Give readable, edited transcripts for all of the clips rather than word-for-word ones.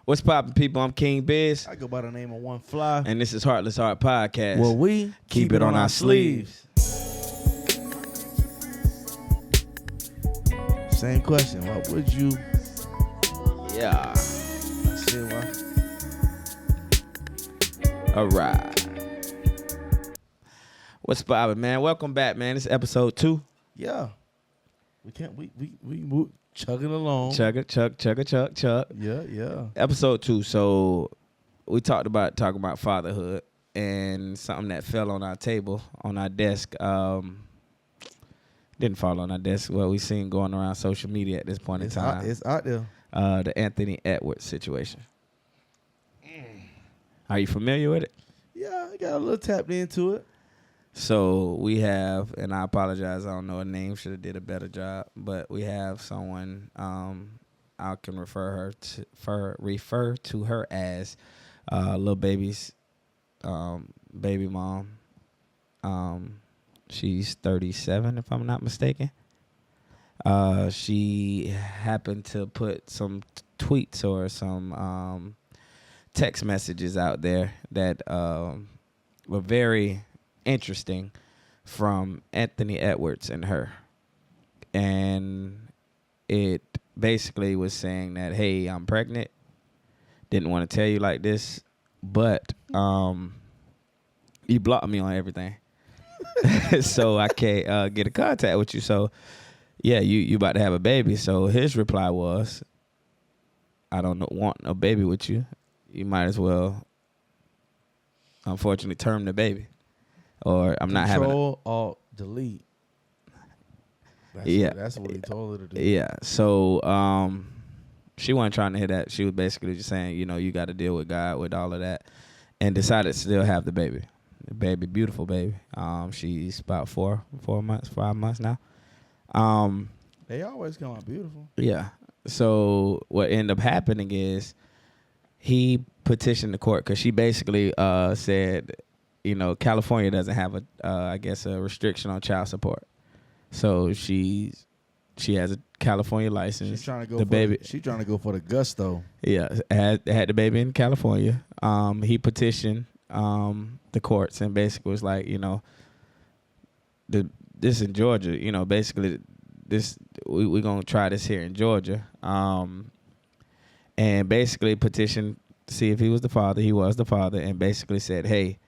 What's poppin', people? I'm King Biz. I go by the name of One Fly. And this is Heartless Heart Podcast. Well, we keep it on our sleeves. Same question. What would you... Yeah. See what? All right. What's poppin', man? Welcome back, man. This is episode 2. Yeah. We can't... We move, chugging along. Chug. Yeah. Episode 2. So we talking about fatherhood and something that fell on our table, on our desk. Didn't fall on our desk. Well, we seen going around social media at this point in time. It's out there. The Anthony Edwards situation. Are you familiar with it? Yeah, I got a little tapped into it. So we have, and I apologize, I don't know her name, should have did a better job, but we have someone I can refer to her as Lil Baby's baby mom. She's 37, if I'm not mistaken. She happened to put some tweets or some text messages out there that were very interesting from Anthony Edwards and her. And it basically was saying that, hey, I'm pregnant. Didn't want to tell you like this, but you blocked me on everything. So I can't get in contact with you. So, yeah, you about to have a baby. So his reply was, I don't want a baby with you. You might as well, unfortunately, term the baby. Or I'm not having Control, Alt, Delete. That's what he told her to do. Yeah. So she wasn't trying to hear that. She was basically just saying, you got to deal with God with all of that, and decided to still have the baby. The baby, beautiful baby. She's about 5 months now. They always come out beautiful. Yeah. So what ended up happening is he petitioned the court because she basically said, California doesn't have a restriction on child support. So she has a California license. She's trying to go She's trying to go for the gusto. Yeah, had the baby in California. He petitioned the courts and basically was like, this in Georgia, basically this we're gonna try this here in Georgia. And basically petitioned to see if he was the father. He was the father, and basically said, hey,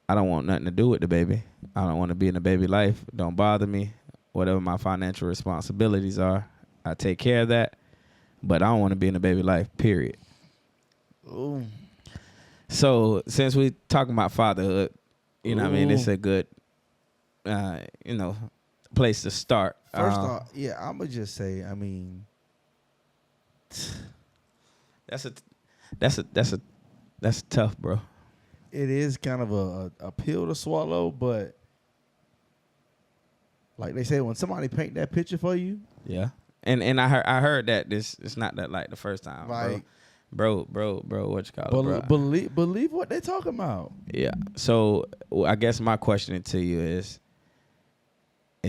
I don't want nothing to do with the baby. I don't want to be in the baby life. Don't bother me. Whatever my financial responsibilities are, I take care of that. But I don't want to be in the baby life, period. Ooh. So since we talking about fatherhood, it's a good, place to start. First off, I'm going to just say, that's tough, bro. It is kind of a pill to swallow, but like they say, when somebody paint that picture for you, yeah. And I heard that it's not that like the first time, like bro, what you call it, bro? Believe what they talking about. Yeah. So I guess my question to you is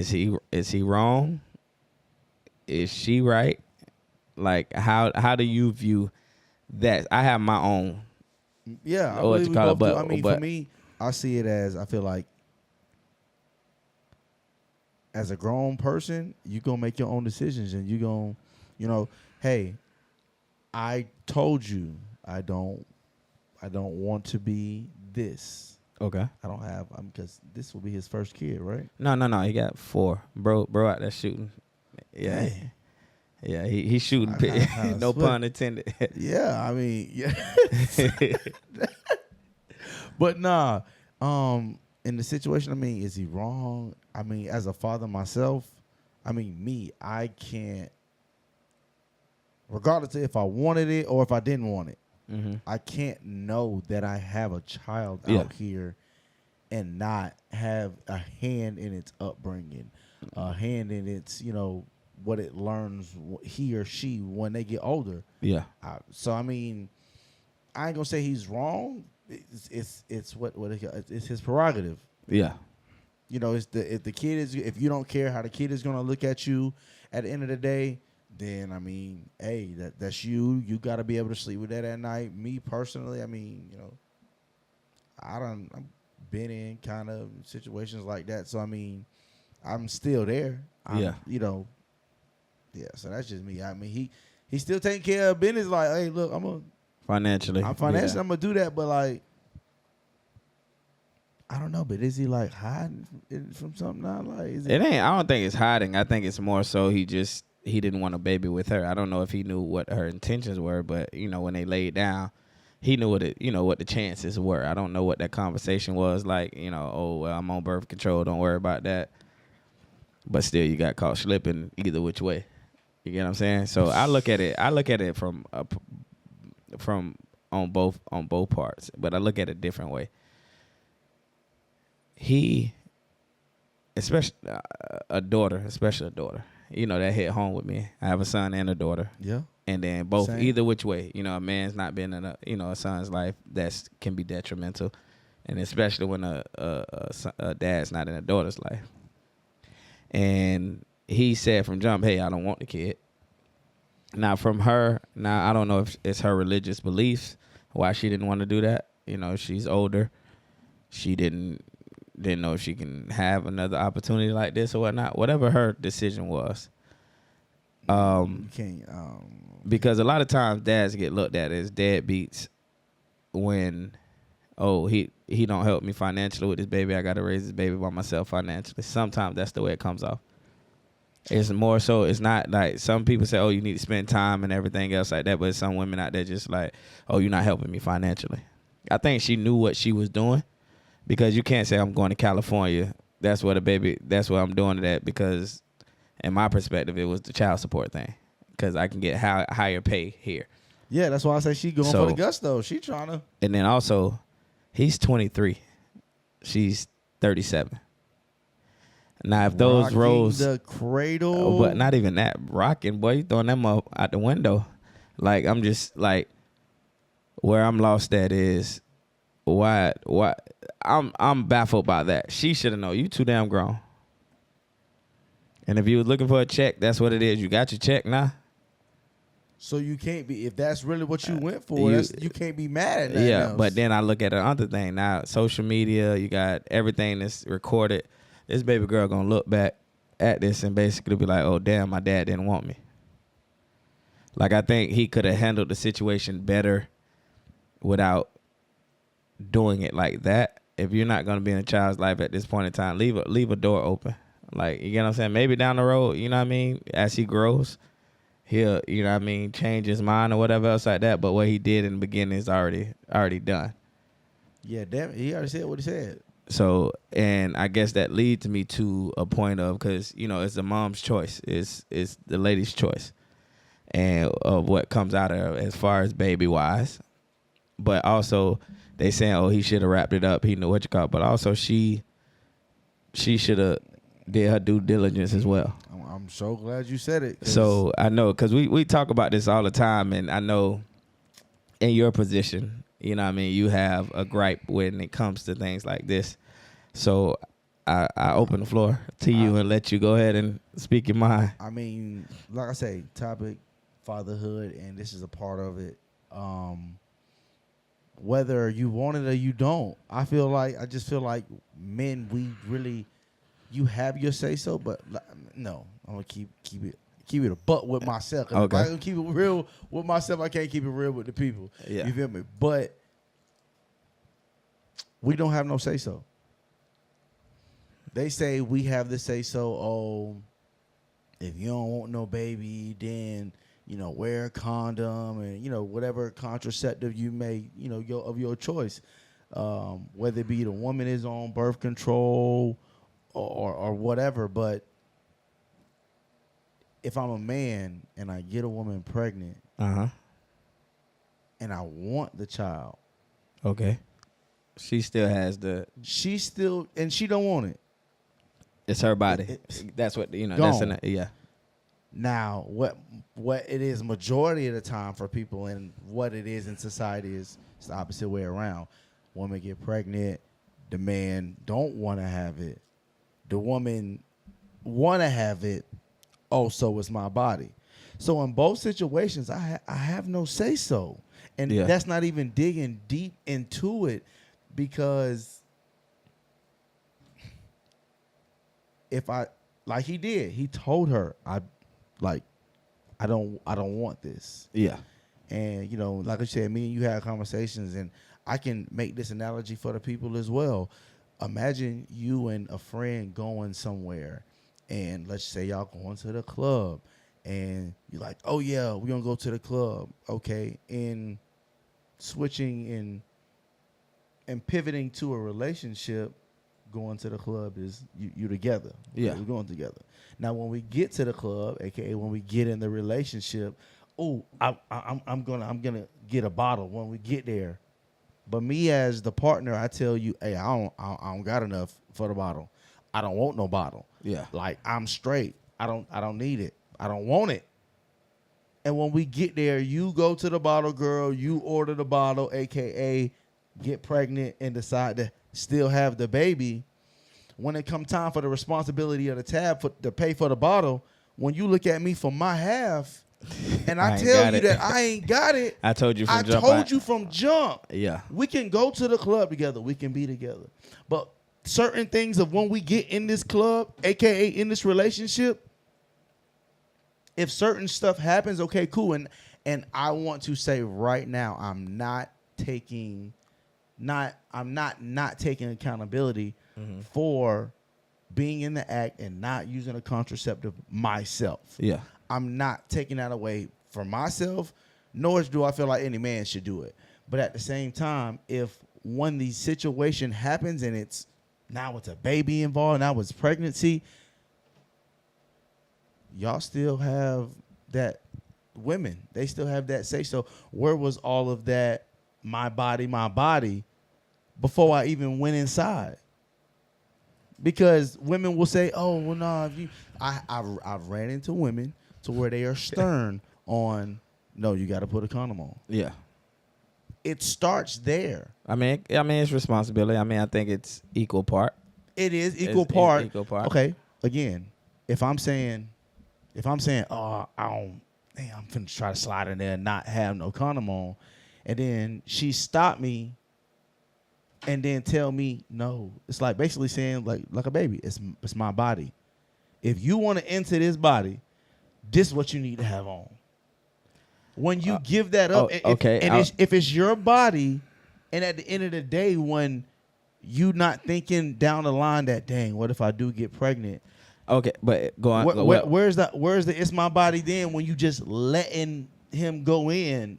he wrong? Is she right? Like how do you view that? I have my own. Yeah, For me, I see it as, I feel like as a grown person, you gonna make your own decisions, and you gonna, hey, I told you I don't want to be this. Okay. I don't have, because this will be his first kid, right? No. He got 4. Bro out there shooting. Yeah. Hey. Yeah, he's shooting. No pun intended. Yeah, yeah. But nah, in the situation, is he wrong? As a father myself, I can't, regardless of if I wanted it or if I didn't want it, I can't know that I have a child out here and not have a hand in its upbringing, a hand in its, what it learns, he or she, when they get older. Yeah. So I ain't gonna say he's wrong. It's his prerogative. Yeah. If the kid is, if you don't care how the kid is gonna look at you at the end of the day, then I mean, hey, that's you. You got to be able to sleep with that at night. Me personally, I mean, I've been in kind of situations like that. So I mean, I'm still there. Yeah. Yeah. So that's just me. I mean, he still taking care of business. Like, hey, look, I'm financially, I'm gonna do that. But like, I don't know. But is he like hiding from something now? Like, it ain't. I don't think it's hiding. I think it's more so he didn't want a baby with her. I don't know if he knew what her intentions were, but when they laid down, he knew what the chances were. I don't know what that conversation was like. Oh well, I'm on birth control. Don't worry about that. But still, you got caught slipping either which way. You get what I'm saying? So I look at it from on both parts, but I look at it a different way. He, especially a daughter, that hit home with me. I have a son and a daughter. Yeah. And then both, either which way, a man's not been in a son's life that can be detrimental, and especially when a dad's not in a daughter's life. And he said from jump, hey, I don't want the kid. Now from her, I don't know if it's her religious beliefs why she didn't want to do that. She's older. She didn't know if she can have another opportunity like this or whatnot. Whatever her decision was. Because a lot of times dads get looked at as deadbeats when, he don't help me financially with this baby. I got to raise this baby by myself financially. Sometimes that's the way it comes off. It's more so, it's not like some people say, you need to spend time and everything else like that. But some women out there just like, you're not helping me financially. I think she knew what she was doing, because you can't say I'm going to California. That's what I'm doing it at, because in my perspective, it was the child support thing, because I can get higher pay here. Yeah, that's why I say she going for the gusto. She trying to. And then also, he's 23. She's 37. Now, if those roles, the cradle, but not even that, rocking, boy, you throwing them up out the window. Like, I'm just like, where I'm lost at is, why I'm baffled by that. She should have known. You too damn grown. And if you was looking for a check, that's what it is. You got your check now. So you can't be, if that's really what you went for, you can't be mad at that. Yeah, else. But then I look at another thing. Now, social media, you got everything that's recorded. This baby girl gonna look back at this and basically be like, oh, damn, my dad didn't want me. Like, I think he could have handled the situation better without doing it like that. If you're not gonna be in a child's life at this point in time, leave a door open. Like, you get what I'm saying? Maybe down the road, you know what I mean, as he grows, he'll, you know what I mean, change his mind or whatever else like that. But what he did in the beginning is already done. Yeah, damn it. He already said what he said. So, and I guess that leads me to a point of, because, it's the mom's choice. It's the lady's choice. And of what comes out of her as far as baby-wise. But also, they saying, he should have wrapped it up. He knew what you call it. But also, she should have did her due diligence as well. I'm so glad you said it. So I know, because we talk about this all the time, and I know in your position, you know what I mean, you have a gripe when it comes to things like this. So I open the floor to you and let you go ahead and speak your mind. I mean, like I say, topic, fatherhood, and this is a part of it. Whether you want it or you don't, I just feel like men, we really, you have your say so, but no, I'm gonna keep it a butt with myself. Okay. If I can keep it real with myself, I can't keep it real with the people. Yeah. You feel me? But we don't have no say so. They say we have the say so. If you don't want no baby, then wear a condom and whatever contraceptive you may of your choice. Whether it be the woman is on birth control or whatever, but if I'm a man and I get a woman pregnant, and I want the child, okay, she still has and she don't want it. It's her body. That's what That's yeah. Now, what it is majority of the time for people, and what it is in society is it's the opposite way around. Woman get pregnant, the man don't want to have it. The woman want to have it. Oh, so it's my body. So in both situations, I have no say so, and that's not even digging deep into it, because if I, like he did, he told her, I don't want this. Yeah. And you know, like I said, me and you had conversations, and I can make this analogy for the people as well. Imagine you and a friend going somewhere, and let's say y'all going to the club, and you're like, oh yeah, we're gonna go to the club. Okay. And switching and pivoting to a relationship, going to the club is you together. Yeah. We're going together. Now when we get to the club, aka when we get in the relationship, I'm gonna get a bottle when we get there. But me as the partner, I tell you, hey, I don't got enough for the bottle. I don't want no bottle. Yeah. Like, I'm straight. I don't need it. I don't want it. And when we get there, you go to the bottle girl, you order the bottle, aka get pregnant and decide to still have the baby. When it come time for the responsibility of the tab to pay for the bottle, when you look at me for my half, and I tell you that I ain't got it. I told you from jump. I told you from jump. Yeah. We can go to the club together. We can be together. But certain things of when we get in this club, aka in this relationship, if certain stuff happens, okay, cool. And I want to say right now, I'm not taking accountability for being in the act and not using a contraceptive myself. Yeah. I'm not taking that away from myself, nor do I feel like any man should do it. But at the same time, if when the situation happens and it's a baby involved, now it's pregnancy, y'all still have that, women, they still have that say. So where was all of that, my body, before I even went inside? Because women will say, oh, well, no, I've ran into women to where they are stern on, no, you got to put a condom on. Yeah. It starts there. I mean, it's responsibility. I mean, I think it's equal part. It is equal part. Equal part. Okay. Again, if I'm saying, oh, I'm finna try to slide in there and not have no condom on, and then she stopped me and then tell me no, it's like basically saying like a baby, it's my body. If you want to enter this body, this is what you need to have on. When you give that up, if it's your body, and at the end of the day, when you not thinking down the line that, dang, what if I do get pregnant? Okay, but go on. Where's the it's my body then when you just letting him go in?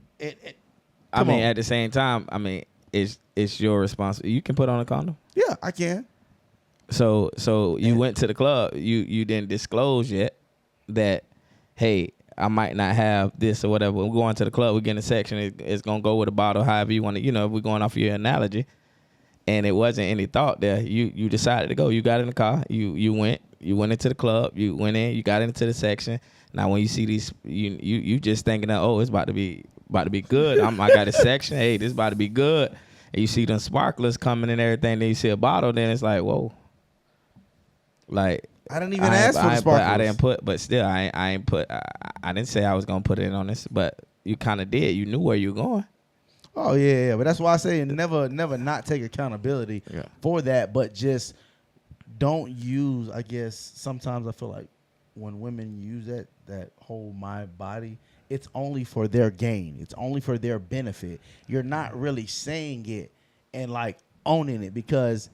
At the same time, I mean, it's your responsibility. You can put on a condom. Yeah, I can. So you went to the club. You didn't disclose yet that, hey, I might not have this or whatever. We're going to the club. We get in a section. It's gonna go with a bottle. However you want to. If we're going off your analogy, and it wasn't any thought there. You decided to go. You got in the car. You went. You went into the club. You went in. You got into the section. Now when you see these, you just thinking that, oh, it's about to be good. I got a section. Hey, this about to be good. And you see them sparklers coming and everything. Then you see a bottle. Then it's like, whoa. Like, I didn't even ask for the sparklers. I didn't put, but still, I ain't put. I didn't say I was gonna put it on this, but you kind of did. You knew where you were going. Oh yeah, but that's why I say never not take accountability for that, but just don't use. I guess sometimes I feel like when women use that whole my body, it's only for their gain. It's only for their benefit. You're not really saying it and like owning it, because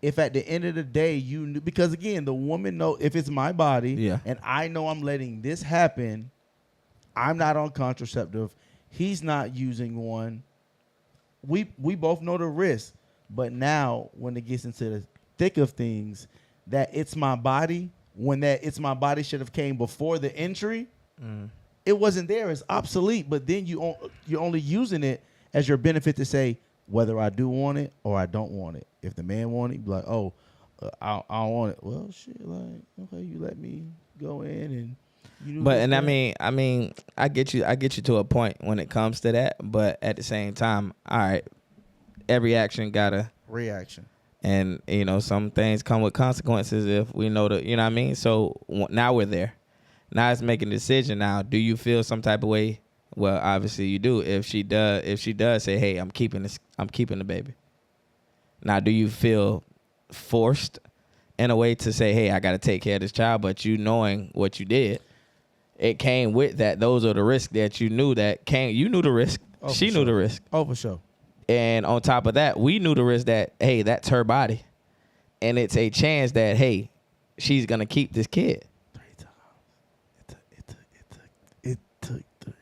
if at the end of the day because again, the woman know if it's my body and I know I'm letting this happen, I'm not on contraceptive, he's not using one. We both know the risk, but now when it gets into the thick of things, that it's my body, when that it's my body should have came before the entry, it wasn't there. It's obsolete. But then you're only using it as your benefit to say whether I do want it or I don't want it. If the man want it, you be like, oh, I don't want it. Well, shit, like, okay, you let me go in and you. But and I mean, I get you to a point when it comes to that. But at the same time, all right, every action got a reaction. And some things come with consequences if we know you know what I mean? So now we're there. Now it's making a decision. Now, do you feel some type of way? Well, obviously you do. If she does say, "Hey, I'm keeping the baby." Now, do you feel forced in a way to say, "Hey, I got to take care of this child," but you knowing what you did, it came with that. Those are the risks that you knew that came. You knew the risk. She knew the risk. Oh, for sure. And on top of that, we knew the risk that, hey, that's her body, and it's a chance that, hey, she's gonna keep this kid. 3 times. It took 3.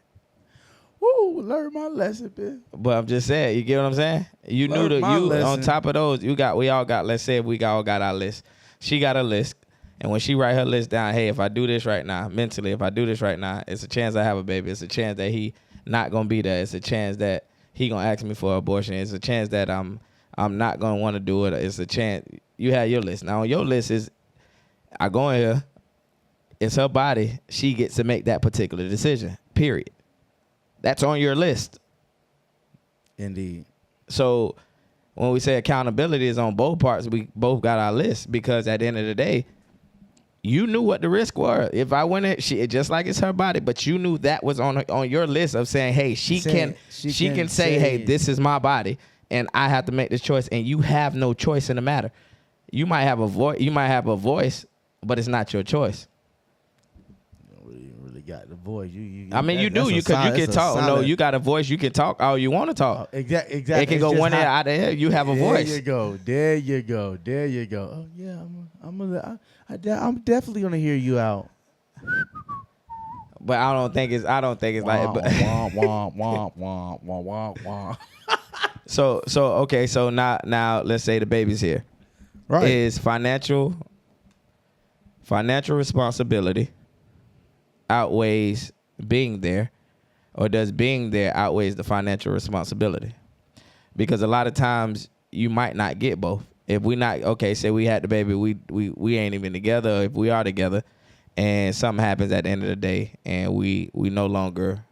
Woo, learn my lesson, bitch. But I'm just saying, you get what I'm saying? You knew on top of those, we all got, let's say we all got our list. She got a list. And when she write her list down, hey, if I do this right now, mentally, if I do this right now, it's a chance I have a baby. It's a chance that he not going to be there. It's a chance that he going to ask me for an abortion. It's a chance that I'm not going to want to do it. It's a chance. You have your list. Now, on your list is, I go in here, it's her body. She gets to make that particular decision, period. That's on your list. Indeed. So when we say accountability is on both parts, we both got our list, because at the end of the day, you knew what the risk were. If I went in, just like it's her body, but you knew that was on your list of saying, hey, she can say, hey, this is my body, and I have to make this choice, and you have no choice in the matter. You might have a voice, but it's not your choice. You really got the voice. I mean, you do. You can talk. No, you got a voice. You can talk all you want to talk. Exactly. It can go one ear out of here. You have a voice. There you go. Oh yeah, I'm definitely gonna hear you out. But I don't think it's like. So okay. So now let's say the baby's here. Right. Is financial responsibility outweighs being there, or does being there outweighs the financial responsibility? Because a lot of times you might not get both. If we not, okay, say we had the baby, we ain't even together, or if we are together and something happens at the end of the day and we no longer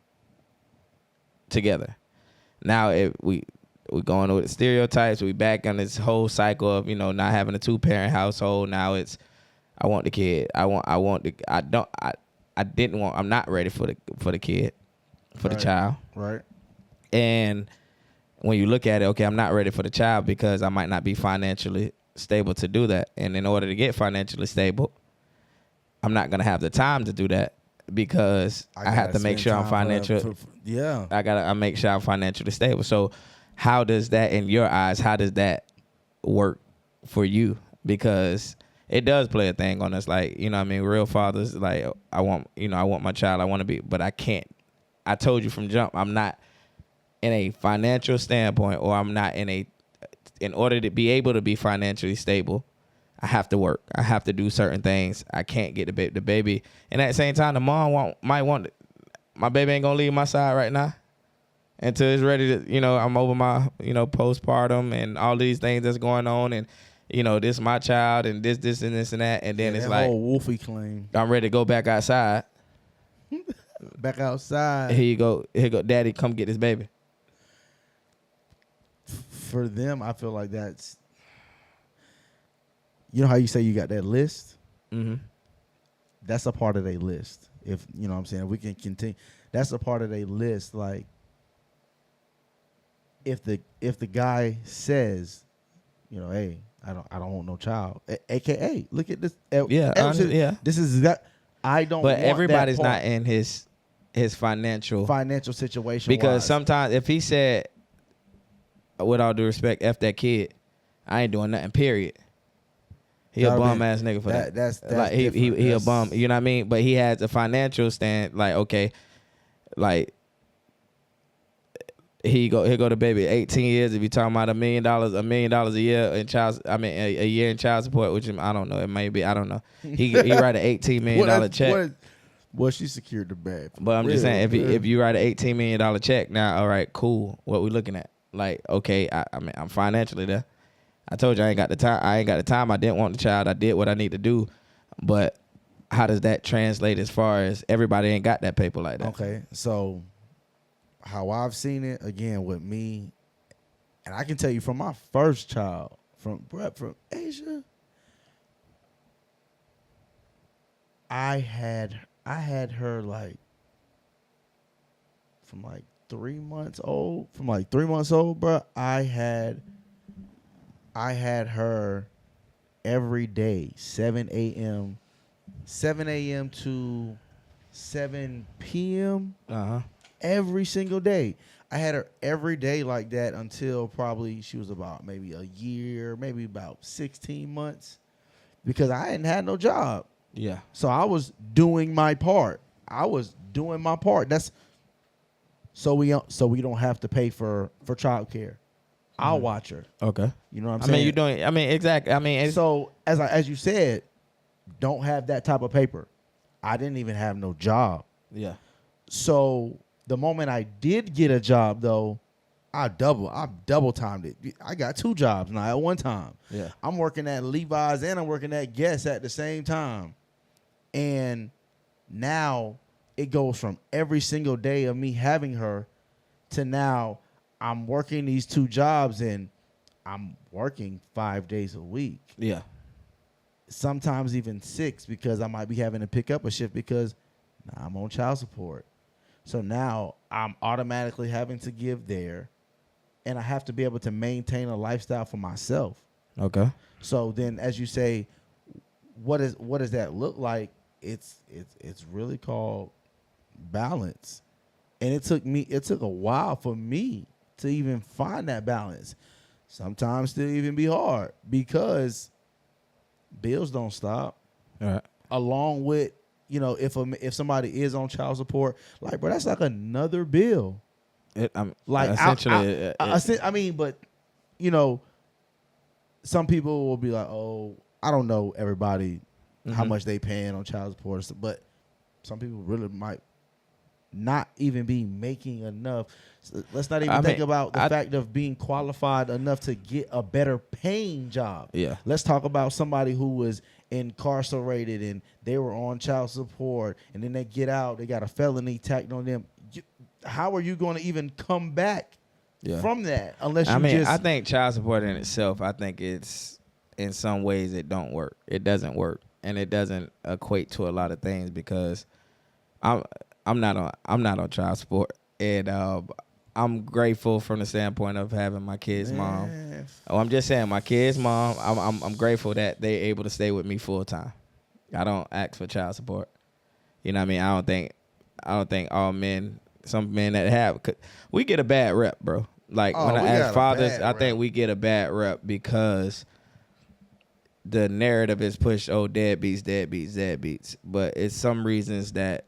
together. Now if we going with stereotypes, we back on this whole cycle of, not having a 2-parent household. Now it's, I want the kid. I'm not ready for the kid, for the child. Right. And when you look at it, okay, I'm not ready for the child because I might not be financially stable to do that. And in order to get financially stable, I'm not going to have the time to do that because I have to make sure I'm financially. Yeah. I make sure I'm financially stable. So how does that, in your eyes, how does that work for you? Because it does play a thing on us. Like, real fathers, like, I want my child, I want to be, but I can't. I told you from jump, I'm not in a financial standpoint, or I'm not in order to be able to be financially stable, I have to work. I have to do certain things. I can't get the baby. And at the same time, the mom might want, my baby ain't going to leave my side right now until it's ready to, I'm over my, postpartum and all these things that's going on. And, this is my child and this and this and that. And then it's like, whole Wolfie claim. I'm ready to go back outside. Back outside. Here you go, daddy, come get this baby. For them, I feel like that's, how you say you got that list? Mm-hmm. That's a part of their list. If, what I'm saying, if we can continue, that's a part of their list. Like, if the guy says, hey, I don't want no child, AKA, look at this. This is that. I don't. But want everybody's that part. not in his financial situation. Because sometimes if he said, with all due respect, F that kid, I ain't doing nothing, period. He a bum ass nigga for that. That's like he a bum, you know what I mean? But he has a financial stand, like, okay, like he go to baby 18 years. If you talking about $1 million a year in a year in child support, which I don't know, it may be, I don't know. He write an $18 million check. Well, she secured the bag. But I'm just saying, if you write an $18 million check, now, all right, cool. What we looking at? Like, okay, I'm financially there. I told you I ain't got the time. I didn't want the child. I did what I need to do. But how does that translate as far as everybody ain't got that paper like that? Okay, so how I've seen it, again, with me, and I can tell you from my first child, from Asia, I had I had her from 3 months old. From 3 months old, bro. I had her every day, 7 a.m. to 7 p.m. Every single day. I had her every day like that until probably she was about maybe a year, maybe about 16 months, because I hadn't had no job. Yeah. So I was doing my part. That's so we don't have to pay for child care. I'll watch her. Okay. You know what I'm saying? Exactly. So as you said, don't have that type of paper. I didn't even have no job. Yeah. So the moment I did get a job, though, I double timed it. I got 2 jobs now at one time. Yeah. I'm working at Levi's and I'm working at Guess at the same time. And now it goes from every single day of me having her to now I'm working these 2 jobs and I'm working 5 days a week. Yeah. Sometimes even 6 because I might be having to pick up a shift because I'm on child support. So now I'm automatically having to give there, and I have to be able to maintain a lifestyle for myself. Okay. So then, as you say, what does that look like? It's really called balance, and it took a while for me to even find that balance. Sometimes still even be hard because bills don't stop. All right. Along with, if somebody is on child support, bro, that's like another bill. Essentially, but some people will be like, oh, I don't know everybody how much they paying on child support, but some people really might not even be making enough. So let's not even think about the fact of being qualified enough to get a better paying job. Yeah. Let's talk about somebody who was incarcerated and they were on child support and then they get out, they got a felony tacked on them. How are you going to even come back from that unless I think child support in itself, I think it's in some ways it don't work. It doesn't work, and it doesn't equate to a lot of things because I'm not on child support, and I'm grateful from the standpoint of having my kid's mom. Oh, I'm just saying, my kid's mom. I'm grateful that they able to stay with me full time. I don't ask for child support. You know what I mean? I don't think all men. Some men that have, we get a bad rep, bro. Like when I ask fathers, I think we get a bad rep because the narrative is pushed. Oh, deadbeats. But it's some reasons that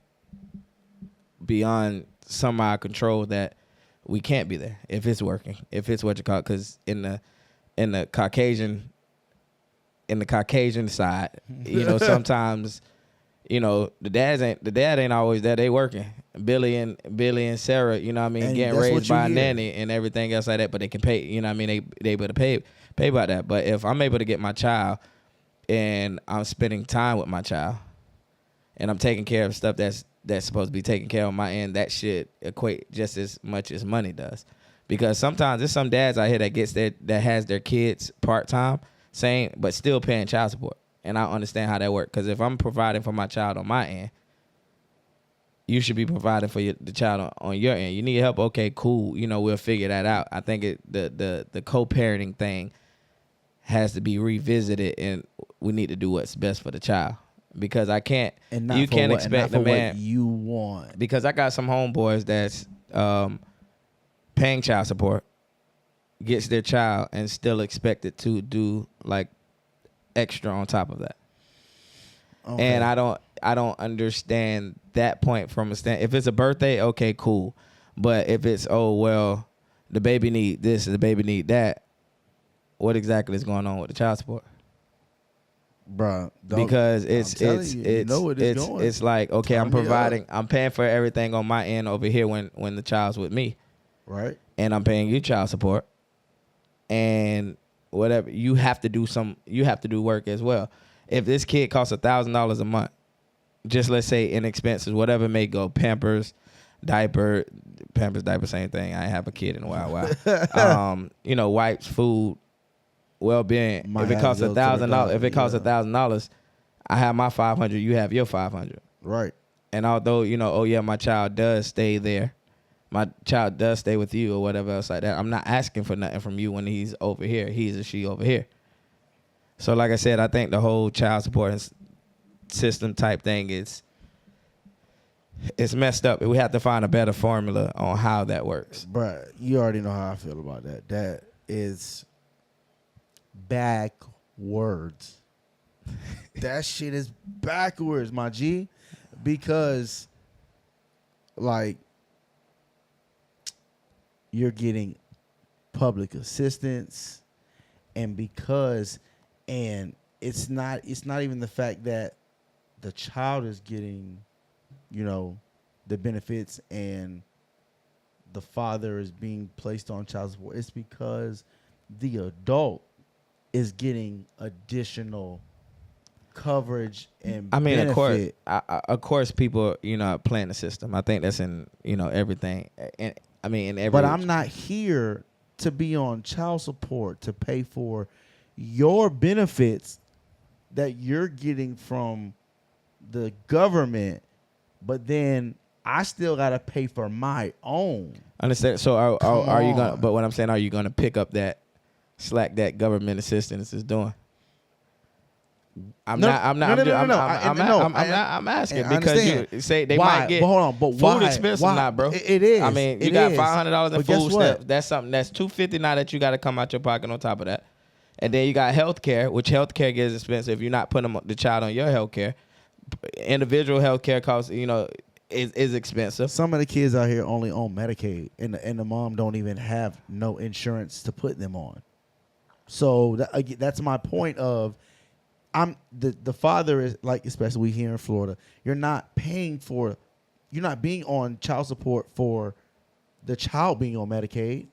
beyond some of our control that we can't be there if it's working, if it's what you call it. Because in the Caucasian side, sometimes the dad ain't always there. They working. Billy and Sarah, and getting raised by a nanny and everything else like that. But they can pay. They able to pay about that. But if I'm able to get my child and I'm spending time with my child and I'm taking care of stuff that's supposed to be taken care of on my end, that should equate just as much as money does. Because sometimes there's some dads out here that has their kids part-time, but still paying child support. And I understand how that works. Because if I'm providing for my child on my end, you should be providing for the child on your end. You need help? Okay, cool. We'll figure that out. I think the co-parenting thing has to be revisited, and we need to do what's best for the child. Because I can't, you can't expect the man what you want. Because I got some homeboys that's paying child support, gets their child, and still expected to do like extra on top of that. Okay. And I don't understand that point from a stand. If it's a birthday, okay, cool. But if it's the baby need this, the baby need that, what exactly is going on with the child support? Bruh, because it's like, okay, I'm paying for everything on my end over here when the child's with me, right? And I'm paying you child support, and whatever you have to do work as well. If this kid costs $1,000 a month, just let's say in expenses, whatever may go, Pampers, diaper, same thing. I ain't have a kid in a while. Wipes, food. Well-being. If it costs $1,000, I have my $500. You have your $500. Right. And although, oh yeah, my child does stay there. My child does stay with you or whatever else like that. I'm not asking for nothing from you when he's over here. He's or she over here. So like I said, I think the whole child support system type thing it's messed up. We have to find a better formula on how that works. Bruh, you already know how I feel about that. That is backwards. That shit is backwards, my G. Because, like, you're getting public assistance, and it's not even the fact that the child is getting, the benefits and the father is being placed on child support. It's because the adult is getting additional coverage and benefit. of course people are playing the system. I think that's in everything, and in every. But I'm not here to be on child support to pay for your benefits that you're getting from the government, but then I still gotta pay for my own. Understand? So are you gonna? But what I'm saying, are you gonna pick up that slack that government assistance is doing? I'm asking because you say they might get. But hold on, but food expensive now, bro. It is. I mean, you got $500 in food stamps. That's something that's $250 now that you got to come out your pocket on top of that. And then you got health care, which health care gets expensive if you're not putting the child on your health care. Individual health care costs, is expensive. Some of the kids out here only own Medicaid, and the mom don't even have no insurance to put them on. So that's my point of. The father is like, especially we here in Florida, you're not being on child support for the child being on Medicaid.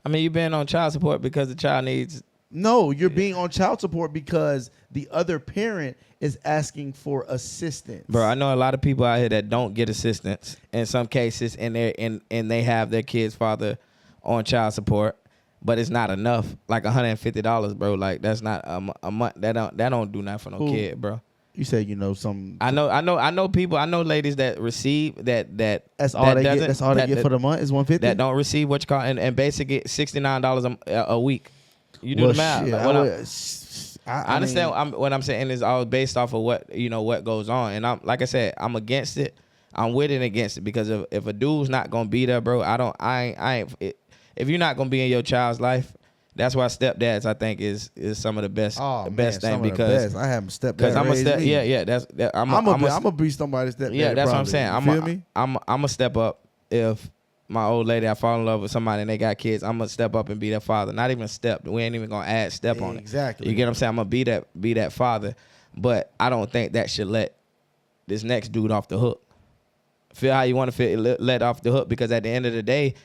I mean, you've been on child support because the child needs. No, you're being on child support because the other parent is asking for assistance. Bro, I know a lot of people out here that don't get assistance in some cases, and they have their kid's father on child support. But it's not enough. Like $150, bro. Like that's not a month. That don't do nothing for no kid, bro. You said some. I know people. I know ladies that receive that. That's all they get. That's all they get for the month is $150. That don't receive what you call and basically get $69 a week. You do the math. I understand. What I'm saying is all based off of what goes on. And I'm like I said, I'm against it. I'm with it and against it because if a dude's not gonna be there, bro, if you're not gonna be in your child's life, that's why stepdads I think is some of the best thing because I have stepdads. I'm gonna be somebody's stepdad. Yeah, that's probably. What I'm saying. I'm gonna step up if my old lady I fall in love with somebody and they got kids. I'm gonna step up and be their father. Not even step. We ain't even gonna add step on it. Exactly. You get what I'm saying? I'm gonna be that father, but I don't think that should let this next dude off the hook. Feel how you want to feel let off the hook because at the end of the day.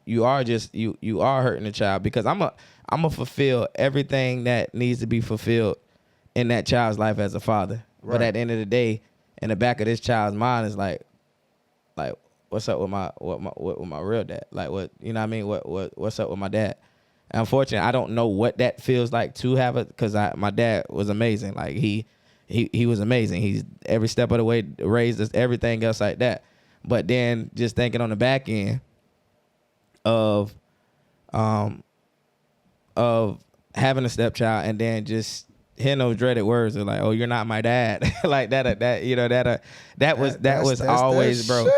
You are hurting the child because I'm a fulfill everything that needs to be fulfilled in that child's life as a father. Right. But at the end of the day, in the back of this child's mind is like what's up with my real dad? Like what you know what I mean? What's up with my dad? And unfortunately, I don't know what that feels like to have it because my dad was amazing. Like he was amazing. He's every step of the way raised us, everything else like that. But then just thinking on the back end. Of having a stepchild and then just hearing those dreaded words of like, oh, you're not my dad, like that was always, bro.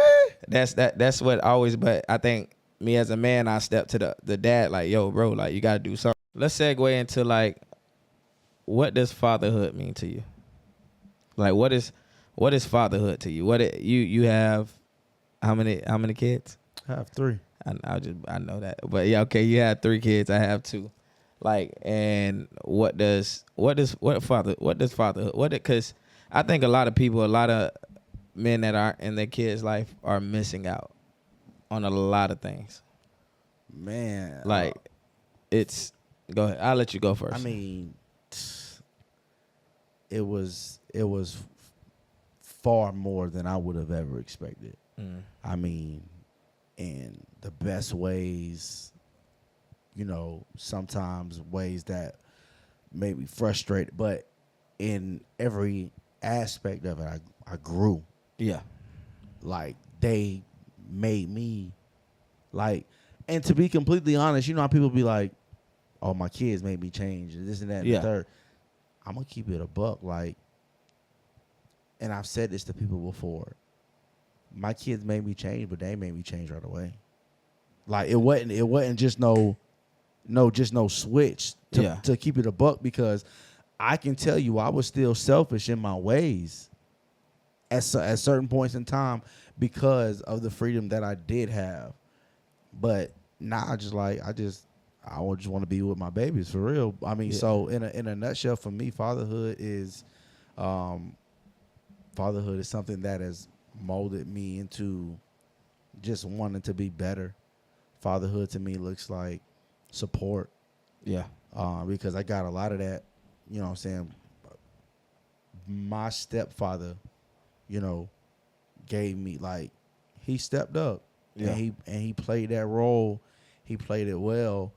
That's what always. But I think me as a man, I step to the dad like, yo, bro, like you gotta do something. Let's segue into like, what does fatherhood mean to you? Like, what is fatherhood to you? You have how many kids? I have 3. I know that, but yeah, okay. You have 3 kids. I have 2. Like, and what does fatherhood? Because I think a lot of men that aren't in their kids' life are missing out on a lot of things. Man, like it's. Go ahead. I'll let you go first. I mean, it was far more than I would have ever expected. I mean. In the best ways, sometimes ways that made me frustrated, but in every aspect of it, I grew. Yeah. Like, they made me, like, and to be completely honest, you know how people be like, oh, my kids made me change, and this and that and the third. I'm going to keep it a buck. Like, and I've said this to people before. My kids made me change, but they made me change right away. Like, it wasn't just no switch to keep it a buck, because I can tell you I was still selfish in my ways at certain points in time because of the freedom that I did have. But now I just want to be with my babies for real. I mean, so in a nutshell, for me, fatherhood is something that has molded me into just wanting to be better. Fatherhood to me looks like support. Yeah. Because I got a lot of that, you know what I'm saying? My stepfather, you know, gave me, like, he stepped up. Yeah. And he played that role. He played it well.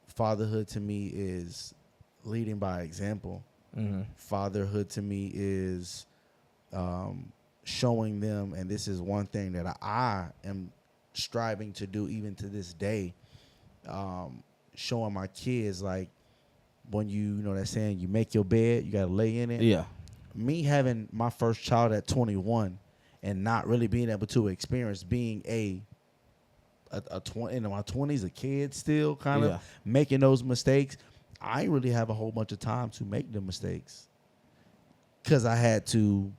Fatherhood to me is leading by example. Mm-hmm. Fatherhood to me is showing them, and this is one thing that I am striving to do even to this day, showing my kids, like, when you know that saying, you make your bed, you got to lay in it. Yeah. Me having my first child at 21 and not really being able to experience being in my 20s, a kid still kind of making those mistakes, I didn't really have a whole bunch of time to make the mistakes because I had to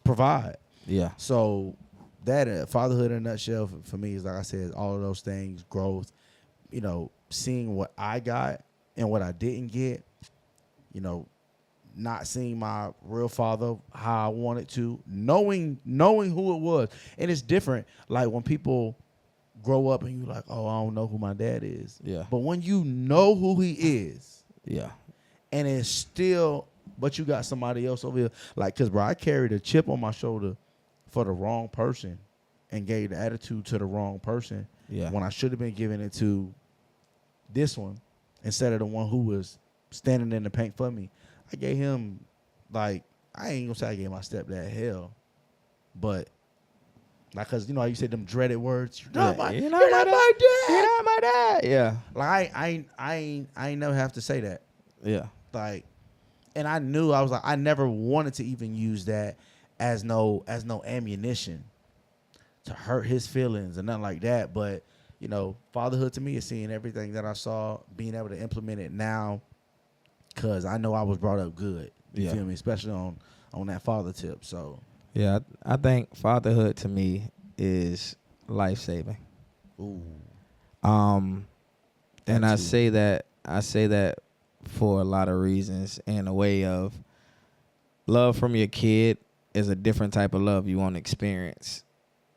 provide. Yeah. So that fatherhood in a nutshell for me is, like I said, all of those things, growth, you know, seeing what I got and what I didn't get, you know, not seeing my real father how I wanted to, knowing who it was. And it's different. Like, when people grow up and you're like, oh, I don't know who my dad is. Yeah. But when you know who he is. Yeah. And it's still, but you got somebody else over here. Like, because, bro, I carried a chip on my shoulder for the wrong person and gave the attitude to the wrong person. Yeah. When I should have been giving it to this one instead of the one who was standing in the paint for me. I gave him, like, I ain't gonna say I gave my stepdad hell, but, like, cause you know how you said them dreaded words. You're not my dad. You're not my dad. Yeah. Like, I ain't never have to say that. Yeah. Like, and I knew, I was like, I never wanted to even use that as no ammunition to hurt his feelings and nothing like that. But, you know, fatherhood to me is seeing everything that I saw, being able to implement it now. Cause I know I was brought up good. You feel me? Especially on that father tip. So yeah, I think fatherhood to me is life saving. Ooh. And I say that for a lot of reasons. In a way of, love from your kid is a different type of love you won't experience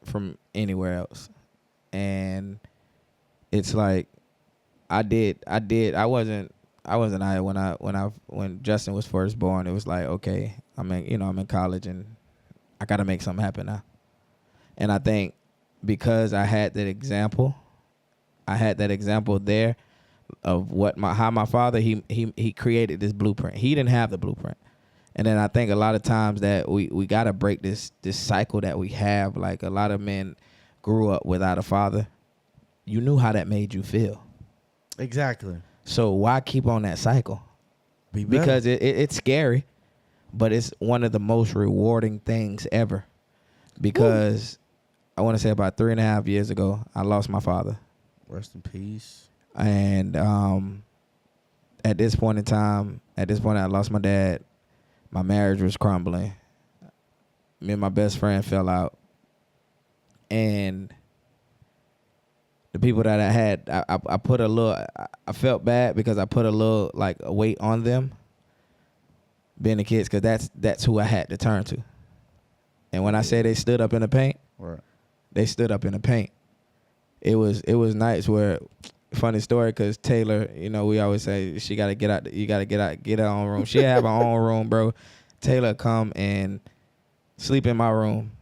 from anywhere else. And it's like when Justin was first born, it was like, okay, I'm in college and I got to make something happen now. And I think because I had that example there of how my father, he created this blueprint. He didn't have the blueprint. And then I think a lot of times that we got to break this cycle that we have. Like, a lot of men grew up without a father. You knew how that made you feel. Exactly. So why keep on that cycle? Because it's scary, but it's one of the most rewarding things ever. Because I want to say about 3.5 years ago, I lost my father. Rest in peace. And at this point, I lost my dad. My marriage was crumbling. Me and my best friend fell out. And the people that I had, I felt bad because I put a little, like, a weight on them, being the kids, because that's who I had to turn to. And when I say they stood up in the paint, right, they stood up in the paint. It was nights where, funny story, because Taylor, you know, we always say she got to get out, you got to get her own room. She have her own room, bro. Taylor come and sleep in my room.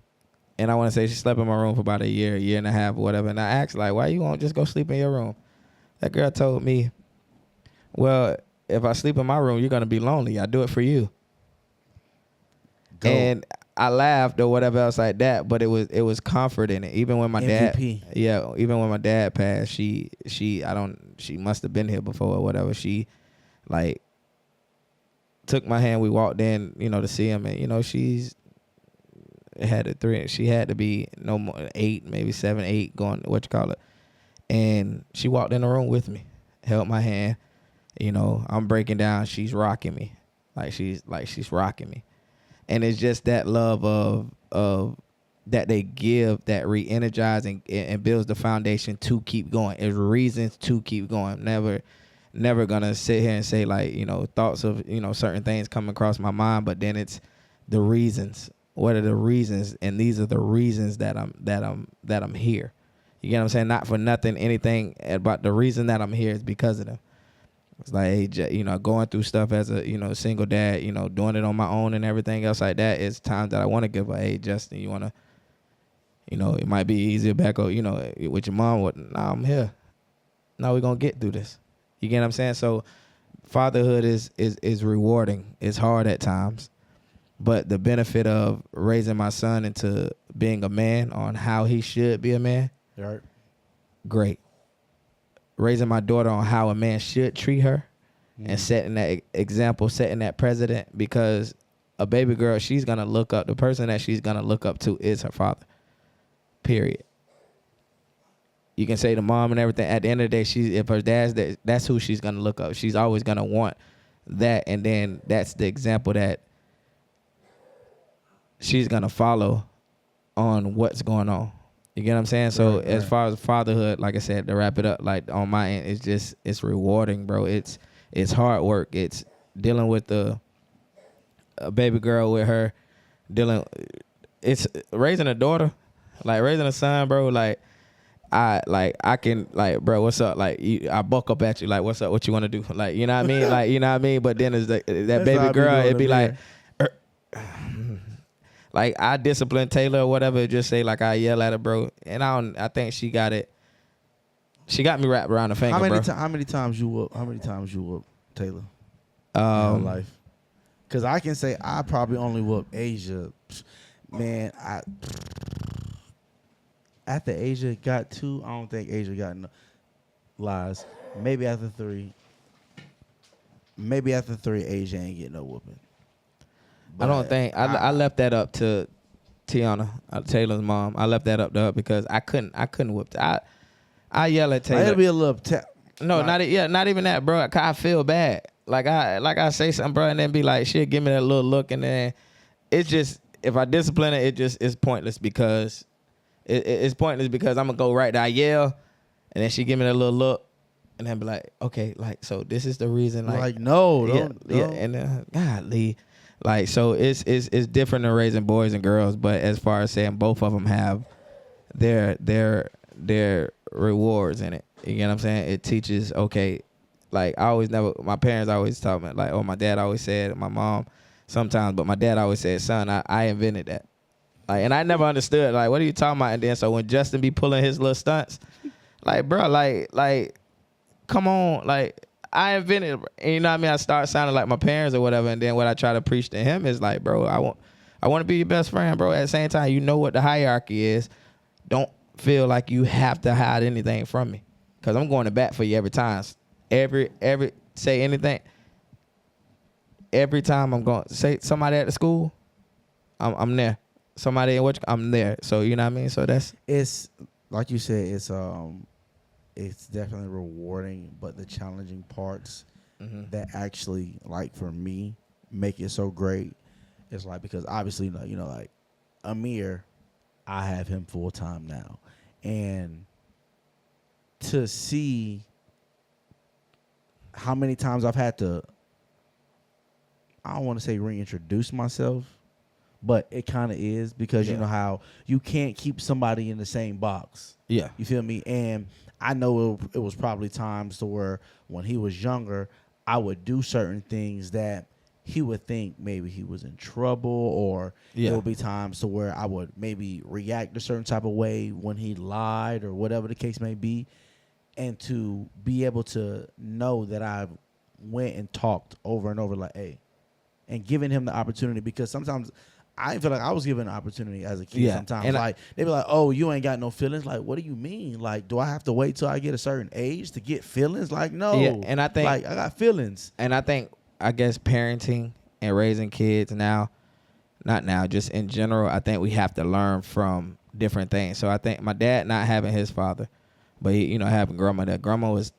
And I want to say she slept in my room for about a year and a half, or whatever. And I asked, like, why you won't just go sleep in your room? That girl told me, well, if I sleep in my room, you're going to be lonely. I do it for you. And I laughed or whatever else like that, but it was comfort in it. Even when my MVP. dad, even when my dad passed, she must have been here before or whatever. She like took my hand. We walked in, to see him, and she had to be no more 8, maybe 7, 8, going and she walked in the room with me, held my hand. I'm breaking down. She's rocking me, she's rocking me. And it's just that love of that they give that re-energize and builds the foundation to keep going. It's reasons to keep going. Never gonna sit here and say thoughts of certain things come across my mind, but then it's the reasons. What are the reasons? And these are the reasons that I'm here. You get what I'm saying? Not for nothing, anything, but the reason that I'm here is because of them. It's like, hey, going through stuff as a, single dad, doing it on my own and everything else like that. It's times that I want to give a, hey, Justin, you want to, it might be easier back up, with your mom. Nah, I'm here. Now we're going to get through this. You get what I'm saying? So fatherhood is rewarding. It's hard at times. But the benefit of raising my son into being a man on how he should be a man, right. Great. Raising my daughter on how a man should treat her and setting that example, setting that precedent, because a baby girl, the person that she's going to look up to is her father, period. You can say the mom and everything. At the end of the day, if her dad's that's who she's going to look up. She's always going to want that, and then that's the example that she's going to follow on what's going on. You get what I'm saying? So right. As far as fatherhood, like I said, to wrap it up, on my end, it's rewarding, bro. It's hard work. It's dealing with a baby girl with her, it's raising a daughter, raising a son, bro. I can, bro, what's up? I buck up at you, what's up? What you want to do? You know what I mean? You know what I mean? But then it's that baby girl, it'd be I discipline Taylor or whatever, just say I yell at her, bro. And I think she got it. She got me wrapped around the finger, bro. How many times you whoop Taylor in your life? Because I can say I probably only whoop Asia. Man, after Asia got 2, I don't think Asia got lies. Maybe after 3, Asia ain't getting no whooping. But I don't think I left that up to Tiana, Taylor's mom. I left that up to her because I couldn't whoop. I yell at Taylor. It'll be a little not even that, bro. I feel bad. I say something, bro, and then be like, she'll give me that little look, and then it's just, if I discipline it, it's pointless because it's pointless because I'm gonna go right there, I yell, and then she give me that little look, and then be like, okay, so this is the reason, no, don't. And golly. So it's different than raising boys and girls, but as far as saying both of them have their rewards in it. You get what I'm saying? It teaches, okay, my parents always taught me, my dad always said, my mom sometimes, but my dad always said, son, I invented that. And I never understood, what are you talking about? And then so when Justin be pulling his little stunts, bro, come on, I invented it. And you know what I mean? I start sounding like my parents or whatever. And then what I try to preach to him is bro, I want to be your best friend, bro. At the same time, you know what the hierarchy is. Don't feel like you have to hide anything from me. Because I'm going to bat for you every time. Every say anything. Every time I'm going to say somebody at the school, I'm there. Somebody in which I'm there. So you know what I mean? So it's like you said, it's definitely rewarding, but the challenging parts that actually, for me, make it so great is because obviously, Amir, I have him full time now. And to see how many times I've had to, I don't want to say reintroduce myself, but it kind of is because you know how you can't keep somebody in the same box. Yeah. You feel me? And I know it was probably times to where when he was younger, I would do certain things that he would think maybe he was in trouble, or there would be times to where I would maybe react a certain type of way when he lied or whatever the case may be. And to be able to know that I went and talked over and over hey, and giving him the opportunity, because sometimes I feel like I was given an opportunity as a kid Yeah. sometimes. And like they be like, "Oh, you ain't got no feelings." Like, what do you mean? Like, do I have to wait till I get a certain age to get feelings? Like, no. Yeah, and I think like I got feelings. And I guess parenting and raising kids now, not now, just in general, I think we have to learn from different things. So I think my dad not having his father, but he, having grandma. That grandma was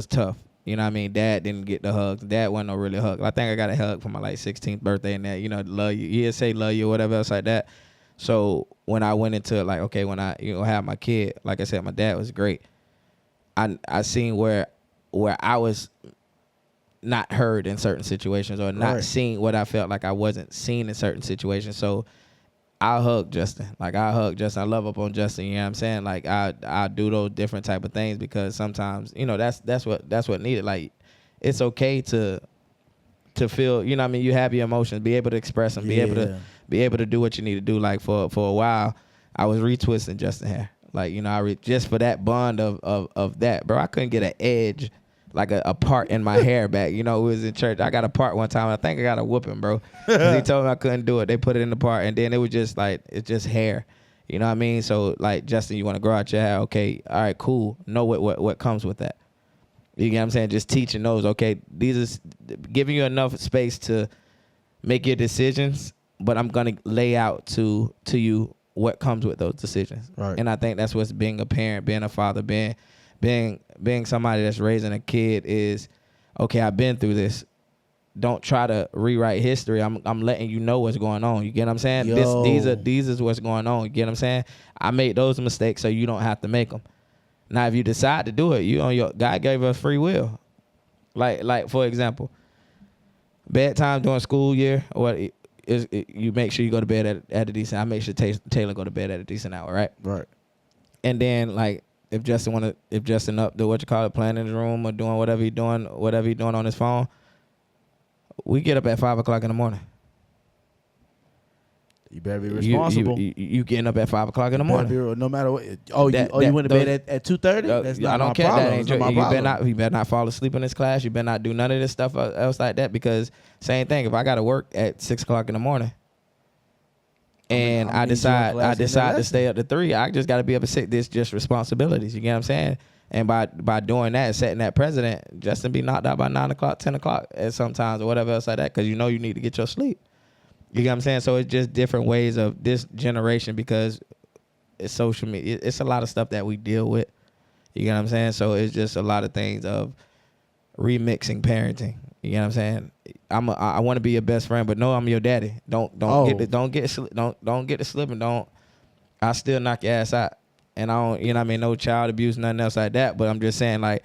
tough. You know what I mean? Dad didn't get the hugs. Dad wasn't no really hug. I think I got a hug for my 16th birthday and that, love you. He'd say love you or whatever else like that. So when I went into like, okay, when I have my kid, like I said, my dad was great. I seen where I was not heard in certain situations or not seen what I felt like I wasn't seen in certain situations. So I'll hug Justin. Like I hug Justin. I love up on Justin. You know what I'm saying? Like I do those different type of things because sometimes that's what needed. Like it's okay to feel. You know what I mean? You have your emotions. Be able to express them. Be able to do what you need to do. Like for a while, I was retwisting Justin hair. Like just for that bond of that, bro. I couldn't get an edge. Like a part in my hair back. We was in church. I got a part one time. I think I got a whooping, bro. Because he told me I couldn't do it. They put it in the part, and then it was just like, it's just hair. You know what I mean? So, like, Justin, you want to grow out your hair? Okay, all right, cool. Know what comes with that. You get what I'm saying? Just teaching those, okay, these are giving you enough space to make your decisions, but I'm going to lay out to you what comes with those decisions. Right. And I think that's what's being a parent, being a father, being somebody that's raising a kid is, okay, I've been through this. Don't try to rewrite history. I'm letting you know what's going on. You get what I'm saying? These is what's going on. You get what I'm saying? I made those mistakes so you don't have to make them. Now, if you decide to do it, God gave us free will. Like for example, bedtime during school year, you make sure you go to bed at a decent. I make sure Taylor go to bed at a decent hour, right? Right. And then like, if Justin up to playing in his room or doing whatever he doing on his phone, we get up at 5 o'clock in the morning. You better be responsible. You getting up at 5 o'clock in the morning. No matter what. You went to bed at 2:30? That's not I don't my care. problem. That ain't you better not fall asleep in this class. You better not do none of this stuff else like that, because same thing. If I got to work at 6 o'clock in the morning, and I decide to stay up to 3, I just got to be up at 6. This just responsibilities. You get what I'm saying? And by doing that, setting that precedent, Justin be knocked out by 9 o'clock, 10 o'clock at sometimes or whatever else like that, because you need to get your sleep. You get what I'm saying? So it's just different ways of this generation, because it's social media. It's a lot of stuff that we deal with. You get what I'm saying? So it's just a lot of things of remixing parenting. You get what I'm saying? I want to be your best friend, but no, I'm your daddy. Don't get to slipping. I'll still knock your ass out. And I don't, no child abuse, nothing else like that. But I'm just saying, like,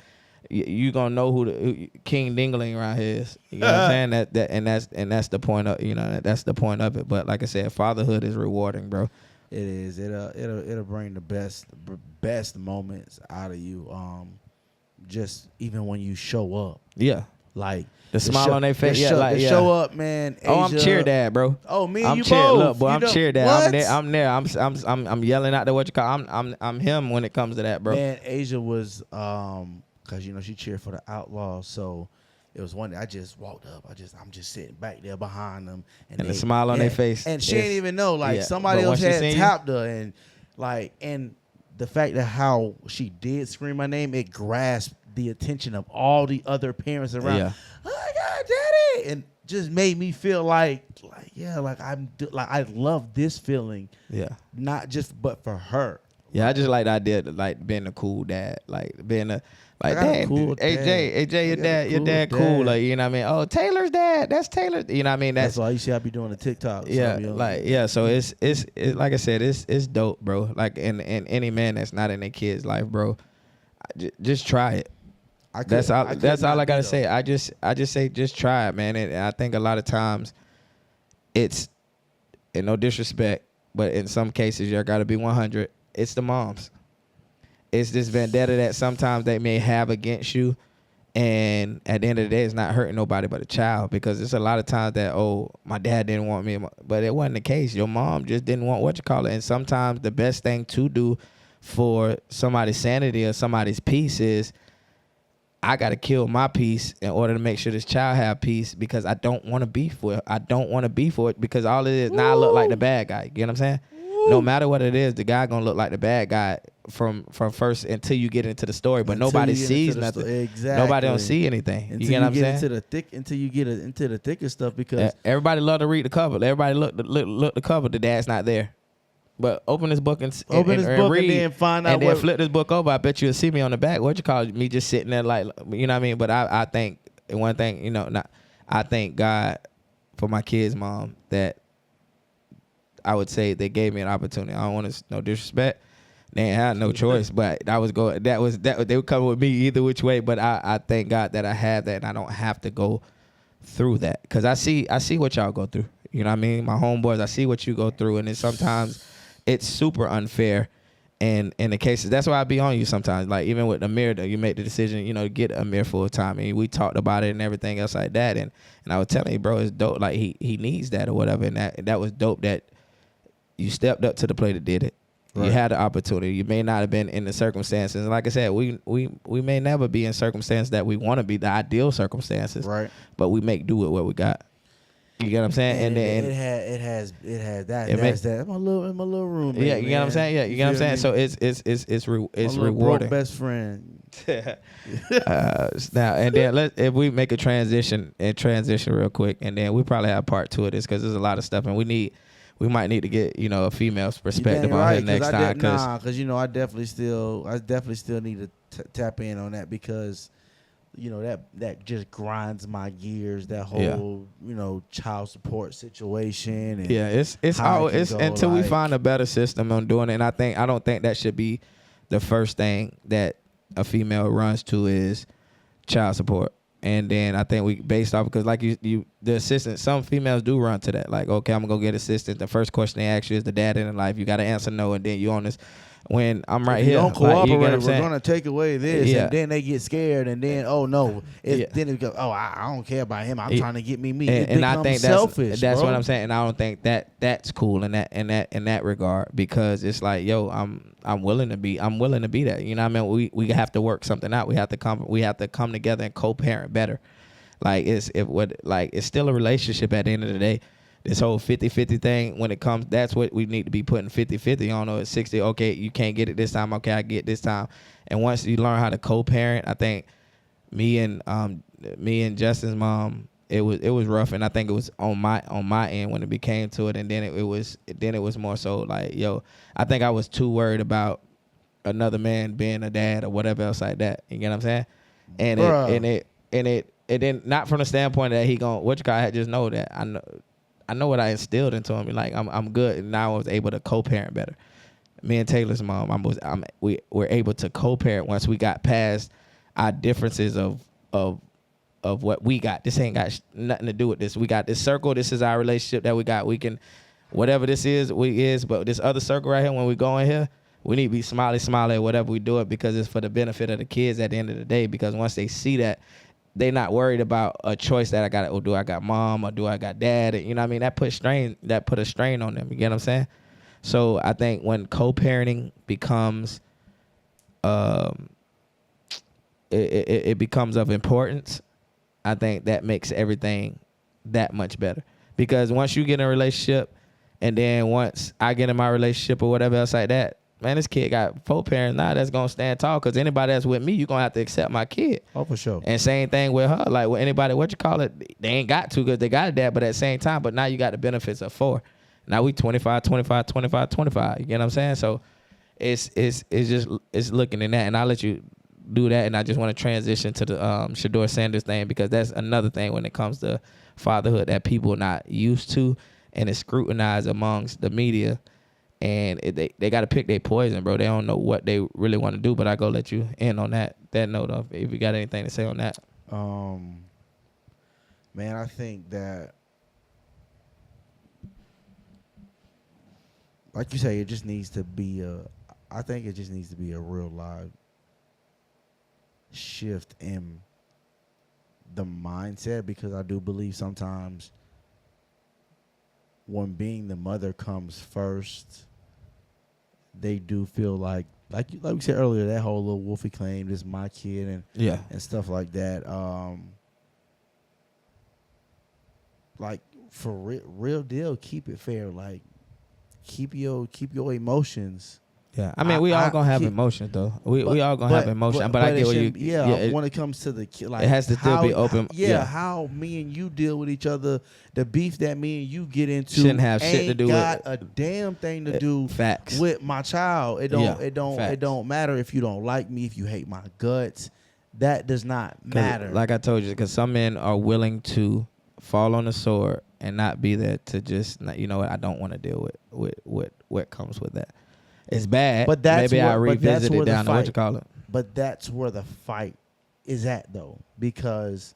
you gonna know who King Dingling around here is. You know what I'm saying? That's the point of that's the point of it. But like I said, fatherhood is rewarding, bro. It is. It'll bring the best moments out of you. Just even when you show up. Yeah. Like the smile on their face. Show up, man. Asia. Oh, I'm cheer dad, bro. Oh, me and I'm you cheer, both. Look, boy, I'm cheer dad. What? I'm there. I'm yelling out the I'm him when it comes to that, bro. Man, Asia was because she cheered for the Outlaws, so it was one day I just walked up. I'm just sitting back there behind them, and the smile on their face, and she didn't even know. Like somebody else had tapped her, and the fact that how she did scream my name, it grasped the attention of all the other parents around. Yeah. Oh my God, Daddy! And just made me feel like I love this feeling. Yeah. Not just but for her. Yeah, I just like the idea of like being a cool dad, like being a dad. Cool AJ, your dad cool. Like, you know what I mean? Oh, Taylor's dad. That's Taylor. You know what I mean? That's why you see I be doing the TikTok. Yeah, So it's like I said, it's dope, bro. Like and any man that's not in their kid's life, bro, just try it. That's all I gotta say. I just say just try it, man. And I think a lot of times it's, and no disrespect, but in some cases you gotta be 100. It's the moms. It's this vendetta that sometimes they may have against you, and at the end of the day, it's not hurting nobody but a child, because it's a lot of times that, oh, my dad didn't want me, but it wasn't the case. Your mom just didn't want and sometimes the best thing to do for somebody's sanity or somebody's peace is I got to kill my peace in order to make sure this child have peace because I don't want to be for it. I don't want to be for it because all it is, now I look like the bad guy. You get what I'm saying? No matter what it is, the guy going to look like the bad guy from first until you get into the story. But nobody sees nothing. Exactly. Nobody don't see anything. You get what I'm saying? Until you get into the thicker stuff because. Everybody love to read the cover. Everybody look the cover. The dad's not there. But open this book and read, and then find out. And then flip this book over. I bet you'll see me on the back. What you call me just sitting there like, you know what I mean? But I think one thing, I thank God for my kids' mom that I would say they gave me an opportunity. I don't want to no disrespect. They ain't had no choice, but they would come with me either which way. But I thank God that I have that and I don't have to go through that because I see what y'all go through. You know what I mean? My homeboys, I see what you go through, and sometimes it's super unfair. And in the cases, that's why I be on you sometimes. Like even with Amir, you make the decision, to get Amir full time. And we talked about it and everything else like that. And I was telling you, bro, it's dope. Like he needs that or whatever. And that was dope that you stepped up to the plate that did it. Right. You had the opportunity. You may not have been in the circumstances. And like I said, we may never be in circumstances that we want to be, the ideal circumstances. Right. But we make do with what we got. You get what I'm saying? And then it has that. My little room. Yeah, you get what I'm saying? Yeah, you get what I'm saying? So it's rewarding. Best friend. Now and then if we make a transition real quick, and then we probably have part 2 of this because there's a lot of stuff, and we might need to get a female's perspective on it next time. Because I definitely still need to tap in on that because that just grinds my gears. That whole child support situation. And it's until we find a better system on doing it. And I don't think that should be the first thing that a female runs to is child support. And then I think we based off because like you the assistant, some females do run to that. Like, okay, I'm gonna go get assistant. The first question they ask you is the dad in the life. You gotta answer no, and then you on this. When I'm right here, don't cooperate, we're gonna take away this, and then they get scared, and then then it goes, I don't care about him. I'm trying to get me. And I think selfish, that's what I'm saying, and I don't think that's cool in that regard because it's like, I'm willing to be that. You know what I mean? We have to work something out. We have to come together and co-parent better. Like it's still a relationship at the end of the day. This whole 50-50 thing, when it comes, that's what we need to be putting 50-50 on. Or it's 60, okay, you can't get it this time, okay, I get this time. And once you learn how to co-parent, I think me and Justin's mom, it was rough, and I think it was on my end when it became to it, and then it was more so like, I think I was too worried about another man being a dad or whatever else like that. You get what I'm saying? And it then not from the standpoint that he gon' had just know that I know what I instilled into him. Like I'm good, and now I was able to co-parent better. Me and Taylor's mom, we were able to co-parent once we got past our differences of what we got. This ain't got nothing to do with this. We got this circle. This is our relationship that we got. We can, whatever this is, but this other circle right here, when we go in here, we need to be smiley at whatever we do it because it's for the benefit of the kids at the end of the day. Because once they see that, they not worried about a choice that I got. Or do I got mom or do I got dad? You know what I mean? That put a strain on them. You get what I'm saying? So I think when co-parenting becomes, it becomes of importance. I think that makes everything that much better. Because once you get in a relationship, and then once I get in my relationship or whatever else like that, man, this kid got 4 parents now that's going to stand tall because anybody that's with me, you're going to have to accept my kid. Oh, for sure. And same thing with her. Like with anybody, they ain't got to because they got a dad, but at the same time, but now you got the benefits of 4. Now we 25. You get what I'm saying? So it's looking in that. And I'll let you do that. And I just want to transition to the Shador Sanders thing because that's another thing when it comes to fatherhood that people are not used to and it's scrutinized amongst the media. And they got to pick their poison, bro. They don't know what they really want to do. But I go let you in on that note of if you got anything to say on that. Man, I think that, like you say, it just needs to be I think it just needs to be a real live shift in the mindset because I do believe sometimes when being the mother comes first, they do feel like like we said earlier, that whole little Wolfie claim, this is my kid and stuff like that. Like for real deal, keep it fair. Like keep your emotions. Yeah, I mean, we all gonna have emotions though. We all gonna have emotions, but I get what you. When it comes to the kid, like it has to still be open. How me and you deal with each other, the beef that me and you get into shouldn't have shit to do with. Got a damn thing to do with my child. It don't matter if you don't like me, if you hate my guts. That does not matter. Like I told you, because some men are willing to fall on the sword and not be there to just, you know what, I don't want to deal with what comes with that. It's bad. But maybe I revisit it down to what you call it. But that's where the fight is at, though, because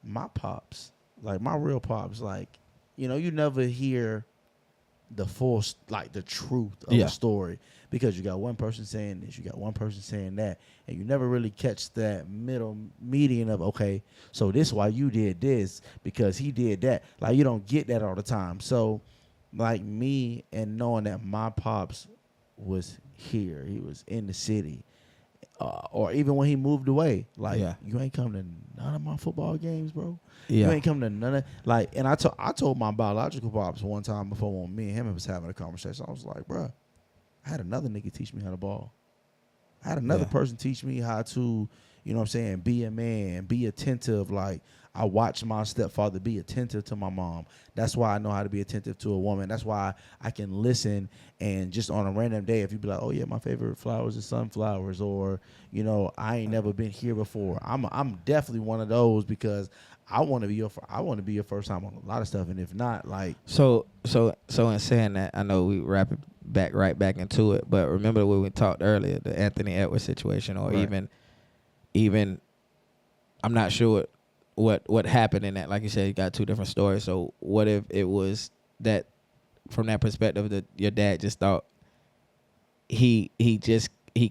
my pops, like my real pops, like, you know, you never hear the full, like the truth of the story, because you got one person saying this, you got one person saying that, and you never really catch that middle median of, okay, so this is why you did this because he did that. Like, you don't get that all the time. So, like me and knowing that my pops was here, he was in the city, or even when he moved away, like you ain't come to none of my football games, bro. You ain't come to none of, like, and I told my biological pops one time before when me and him was having a conversation, I was like, bro, I had another nigga teach me how to ball. I had another person teach me how to, you know what I'm saying, be a man, be attentive. Like, I watched my stepfather be attentive to my mom. That's why I know how to be attentive to a woman. That's why I can listen, and just on a random day, if you be like, oh yeah, my favorite flowers is sunflowers, or, you know, I ain't never been here before. I'm definitely one of those, because I want to be your first time on a lot of stuff, and if not, like, so in saying that, I know we wrap it right back into it, but remember when we talked earlier, the Anthony Edwards situation, or even I'm not sure what happened in that. Like you said, you got two different stories. So what if it was that, from that perspective, that your dad just thought he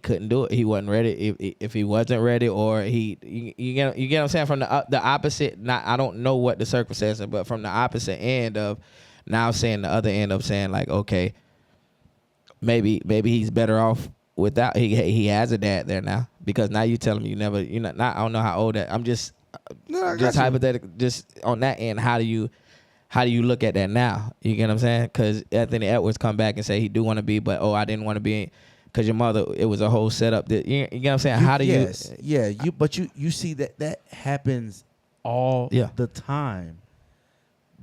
couldn't do it, he wasn't ready. If he wasn't ready, or you get what I'm saying, from the opposite. Not, I don't know what the circumstances, but from the opposite end of now saying, the other end of saying, like, okay, maybe he's better off without, he has a dad there now, because now you tell him not, I don't know how old that, I'm just hypothetical, just on that end. How do you look at that now? You get what I'm saying? Because Anthony Edwards come back and say he do want to be, but I didn't want to be, because your mother, it was a whole setup. That you get what I'm saying? How do you? Yeah, you see that happens all the time.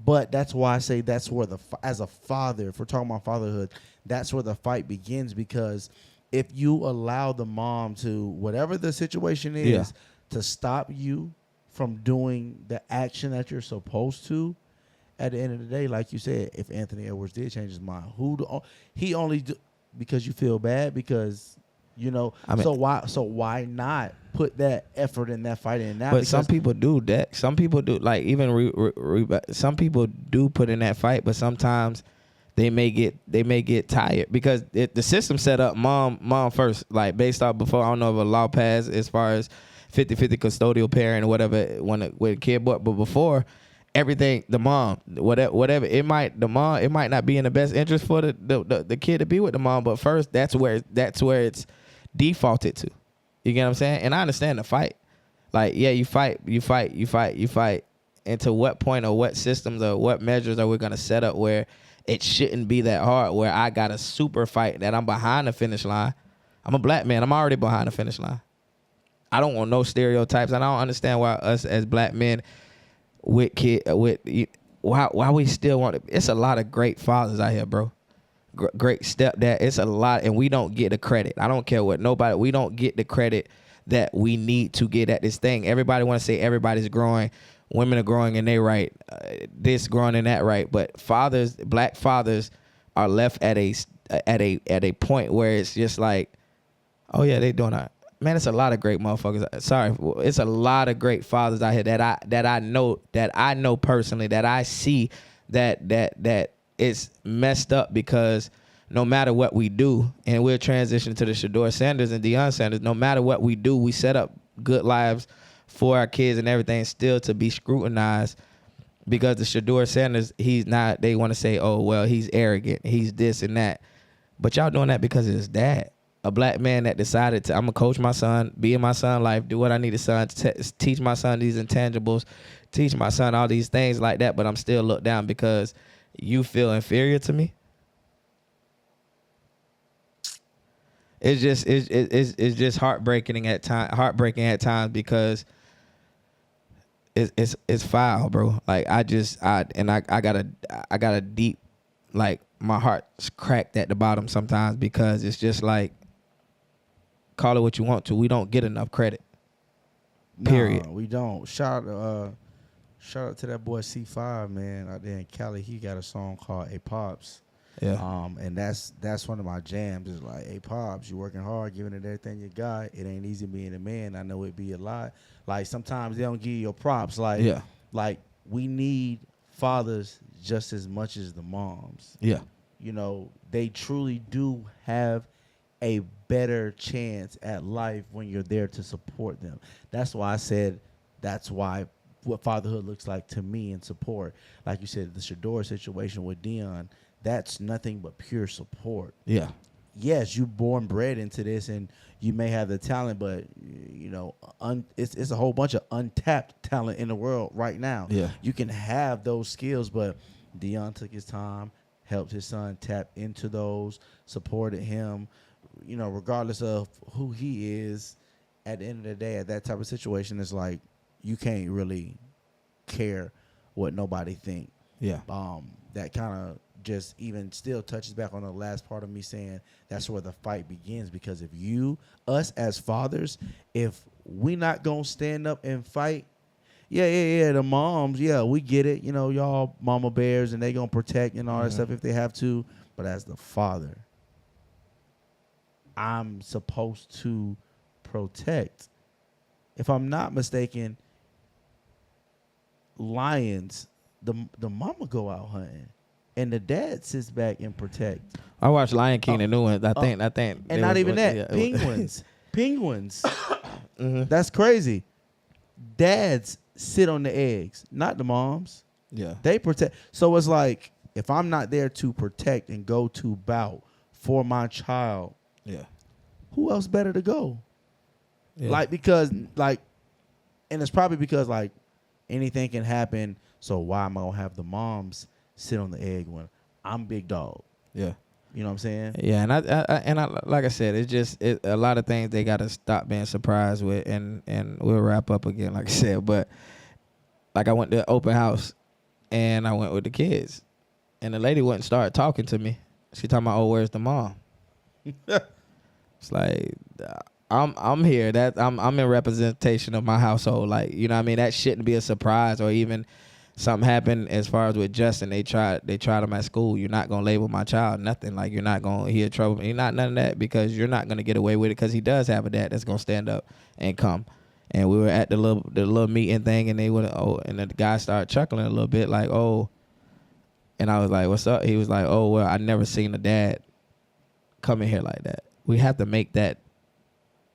But that's why I say that's where as a father, if we're talking about fatherhood, that's where the fight begins, because if you allow the mom to, whatever the situation is, to stop you from doing the action that you're supposed to, at the end of the day, like you said, if Anthony Edwards did change his mind, he only do, because you feel bad, because, you know, I mean, so why not put that effort in that fight in now? But some people do that. Some people do, like, even some people do put in that fight, but sometimes they may get tired, because the system set up mom first, like, based off before. I don't know if a law passed as far as 50-50 custodial parent or whatever when a kid, but before, everything, the mom, whatever it might not be in the best interest for the kid to be with the mom, but first that's where it's defaulted to. You get what I'm saying? And I understand the fight. Like, yeah, you fight. And to what point, or what systems or what measures are we gonna set up where it shouldn't be that hard, where I got a super fight that I'm behind the finish line. I'm a black man. I'm already behind the finish line. I don't want no stereotypes, and I don't understand why us as black men why we still want it. It's a lot of great fathers out here, bro. Great stepdad. It's a lot, and we don't get the credit. I don't care what nobody. We don't get the credit that we need to get at this thing. Everybody want to say everybody's growing. Women are growing and they right. This growing and that right. But fathers, black fathers, are left at a point where it's just like, oh yeah, they doing all right. Man, it's a lot of great motherfuckers. Sorry, it's a lot of great fathers out here that I know personally, that I see that it's messed up, because no matter what we do, and we'll transition to the Shador Sanders and Deion Sanders, no matter what we do, we set up good lives for our kids and everything, still to be scrutinized, because the Shador Sanders, he's not, they want to say, oh, well, he's arrogant, he's this and that. But y'all doing that because of his dad. a black man that decided to, I'm gonna coach my son, be in my son's life, do what I need to teach my son these intangibles, teach my son all these things like that, but I'm still looked down because you feel inferior to me. It's just heartbreaking at times because it's foul, bro. Like I got a deep, like my heart's cracked at the bottom sometimes because it's just like, call it what you want to, we don't get enough credit. Period. No, we don't. Shout out to that boy C5, man, out there in Cali. He got a song called "A Pops." Yeah. And that's one of my jams. Is like, "Hey Pops, you working hard, giving it everything you got. It ain't easy being a man. I know it be a lot. Like sometimes they don't give you your props. Like, Yeah. like we need fathers just as much as the moms. Yeah. You know, they truly do have a better chance at life when you're there to support them. That's why I said that's why what fatherhood looks like to me and support. Like you said, the Shador situation with Dion, that's nothing but pure support. Yeah. Yes, you born bred into this and you may have the talent, but you know, it's a whole bunch of untapped talent in the world right now. Yeah. You can have those skills, but Dion took his time, helped his son tap into those, supported him, you know, regardless of who he is. At the end of the day, at that type of situation, it's like you can't really care what nobody think. Yeah. That kind of just even still touches back on the last part of me saying that's where the fight begins, because if us as fathers, if we not gonna stand up and fight, the moms, we get it, you know, y'all mama bears and they gonna protect and all that stuff if they have to, but as the father, I'm supposed to protect. If I'm not mistaken, lions, the mama go out hunting, and the dad sits back and protect. I watched Lion King, the new one. I think, and not even that. Penguins. Mm-hmm. That's crazy. Dads sit on the eggs, not the moms. Yeah, they protect. So it's like, if I'm not there to protect and go to bout for my child, who else better to go? Yeah. Like, because like, and it's probably because like anything can happen. So why am I gonna have the moms sit on the egg when I'm big dog? Yeah. You know what I'm saying? Yeah, and I like I said, it's just a lot of things they gotta stop being surprised with, and we'll wrap up again, like I said. But like, I went to open house, and I went with the kids, and the lady wouldn't start talking to me. She talking about, "Oh, where's the mom?" It's like, I'm here. That I'm in representation of my household. Like, you know what I mean? That shouldn't be a surprise. Or even something happened as far as with Justin. They tried him at school. You're not gonna label my child nothing. Like, you're not gonna hear trouble. You're not none of that, because you're not gonna get away with it, because he does have a dad that's gonna stand up and come. And we were at the little meeting thing, and and the guy started chuckling a little bit, like, "Oh," and I was like, "What's up?" He was like, "Oh, well, I never seen a dad come in here like that." We have to make that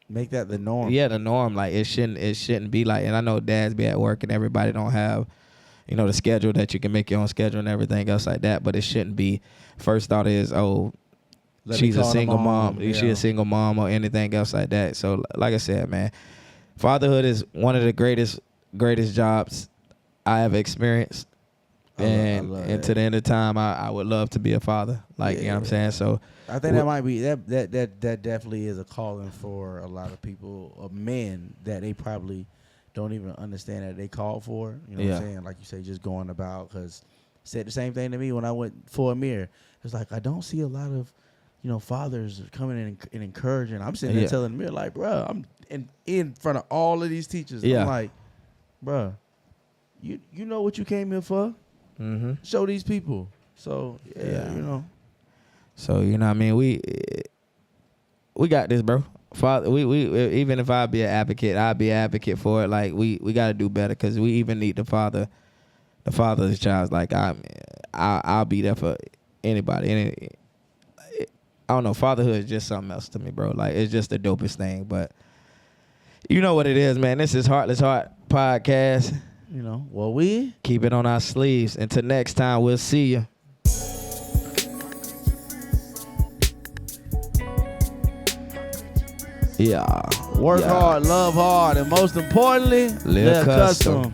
the norm. Yeah, the norm. Like, it shouldn't be like. And I know dads be at work and everybody don't have, you know, the schedule that you can make your own schedule and everything else like that. But it shouldn't be. First thought is, oh, she's a single mom. Yeah. She's a single mom or anything else like that. So, like I said, man, fatherhood is one of the greatest jobs I have experienced. And to the end of time, I would love to be a father. Like, you know what I'm saying? So I think that might be that definitely is a calling for a lot of people, of men, that they probably don't even understand that they called for. You know what I'm saying? Like you say, just going about, because said the same thing to me when I went for Amir. It's like, I don't see a lot of, you know, fathers coming in and encouraging. I'm sitting there telling Amir, like, bro, I'm in front of all of these teachers. I'm like, bro, you know what you came here for? Mm-hmm. Show these people. So you know. So, you know what I mean? We got this, bro. Father, we even if I be an advocate, I'll be an advocate for it. Like, we got to do better, because we even need the father's child. Like, I'll be there for anybody. And I don't know, fatherhood is just something else to me, bro. Like, it's just the dopest thing. But you know what it is, man. This is Heartless Heart Podcast. You know, well, we keep it on our sleeves. Until next time, we'll see you. Yeah. Work hard, love hard, and most importantly, live custom.